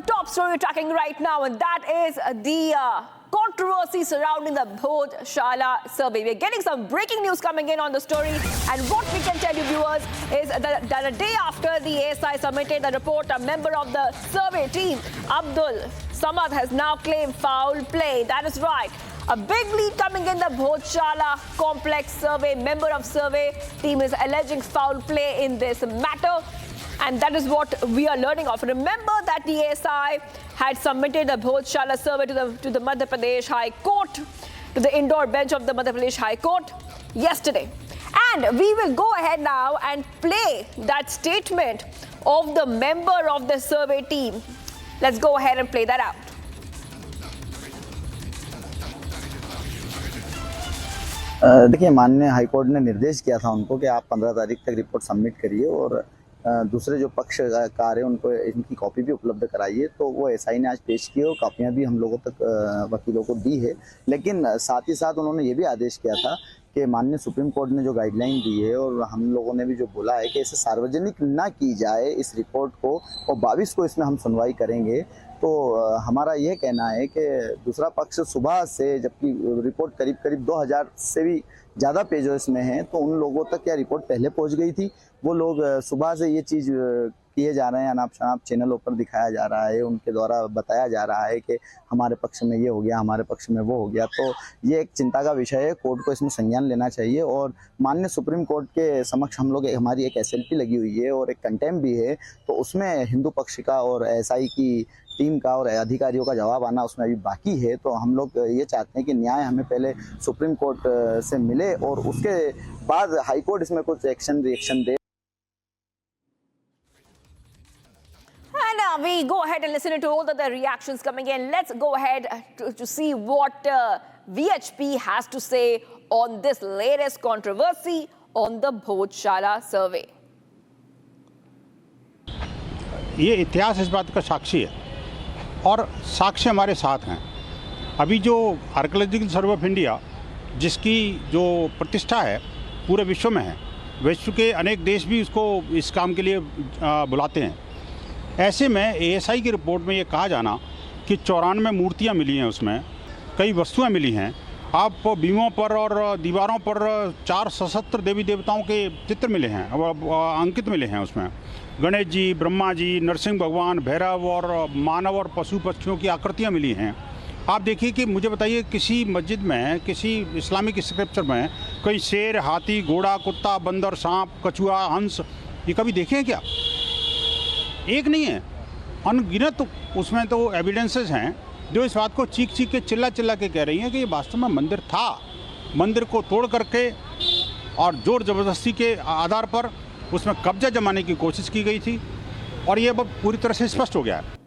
the top story we're tracking right now, and that is the controversy surrounding the Bhojshala survey. We're getting some breaking news coming in on the story, and what we can tell you, viewers, is that a day after the ASI submitted the report, a member of the survey team, Abdul Samad, has now claimed foul play. That is right. A big lead coming in. The Bhojshala complex survey member of survey team is alleging foul play in this matter. And that is what we are learning of. Remember that the ASI had submitted the Bhojshala survey to the Madhya Pradesh High Court, to the indoor bench of the Madhya Pradesh High Court yesterday. And we will go ahead now and play that statement of the member of the survey team. Let's go ahead and play that out. देखिए, माननीय high court ने निर्देश किया था उनको कि आप 15 तारीख तक रिपोर्ट सबमिट करिए और दूसरे जो पक्षकार हैं उनको इनकी कॉपी भी उपलब्ध कराइए। तो वो एसआई ने आज पेश की और कॉपियां भी हम लोगों तक वकीलों को दी है। लेकिन साथ ही साथ उन्होंने ये भी आदेश किया था कि माननीय सुप्रीम कोर्ट ने जो गाइडलाइन दी है और हम लोगों ने भी जो बोला है कि इसे सार्वजनिक ना की जाए इस रिपोर्ट को, और 22 को इसमें हम सुनवाई करेंगे। तो हमारा यह कहना है कि दूसरा पक्ष सुबह से, जबकि रिपोर्ट करीब करीब 2000 से भी ज़्यादा पेजों इसमें हैं, तो उन लोगों तक क्या रिपोर्ट पहले पहुंच गई थी? वो लोग सुबह से ये चीज़ किए जा रहे हैं, अनाप शनाप चैनलों पर दिखाया जा रहा है, उनके द्वारा बताया जा रहा है कि हमारे पक्ष में ये हो गया, हमारे पक्ष में वो हो गया। तो ये एक चिंता का विषय है। कोर्ट को इसमें संज्ञान लेना चाहिए और माननीय सुप्रीम कोर्ट के समक्ष हम लोग, हमारी एक एसएलपी लगी हुई है और एक कंटेम्प्ट भी है, तो उसमें हिंदू पक्ष का और एसआई की टीम का और अधिकारियों का जवाब आना उसमें अभी बाकी है। तो हम लोग ये चाहते हैं कि न्याय हमें पहले सुप्रीम कोर्ट से मिले और उसके बाद हाई कोर्ट इसमें कुछ reaction they. And we go ahead and listen to all the reactions coming in. Let's go ahead to see what VHP has to say on this latest controversy on the Bhojshala survey. ये इतिहास इस बात का साक्षी है और साक्ष्य हमारे साथ हैं। अभी जो आर्कियोलॉजिकल सर्वे ऑफ इंडिया, जिसकी जो प्रतिष्ठा है पूरे विश्व में है, विश्व के अनेक देश भी उसको इस काम के लिए बुलाते हैं। ऐसे में एएसआई की रिपोर्ट में ये कहा जाना कि 94 मूर्तियाँ मिली हैं, उसमें कई वस्तुएं मिली हैं। आप बीमों पर और दीवारों पर 4 सशस्त्र देवी देवताओं के चित्र मिले हैं, अंकित मिले हैं। उसमें गणेश जी, ब्रह्मा जी, नरसिंह भगवान, भैरव और मानव और पशु पक्षियों की आकृतियाँ मिली हैं। आप देखिए कि मुझे बताइए, किसी मस्जिद में, किसी इस्लामिक स्क्रिप्चर में कोई शेर, हाथी, घोड़ा, कुत्ता, बंदर, सांप, कछुआ, हंस, ये कभी देखे हैं क्या? एक नहीं है, अनगिनत उसमें तो एविडेंसेस हैं जो इस बात को चीख चीख के, चिल्ला चिल्ला के कह रही हैं कि ये वास्तव में मंदिर था। मंदिर को तोड़ करके और जोर ज़बरदस्ती के आधार पर उसमें कब्जा जमाने की कोशिश की गई थी और ये अब पूरी तरह से स्पष्ट हो गया है।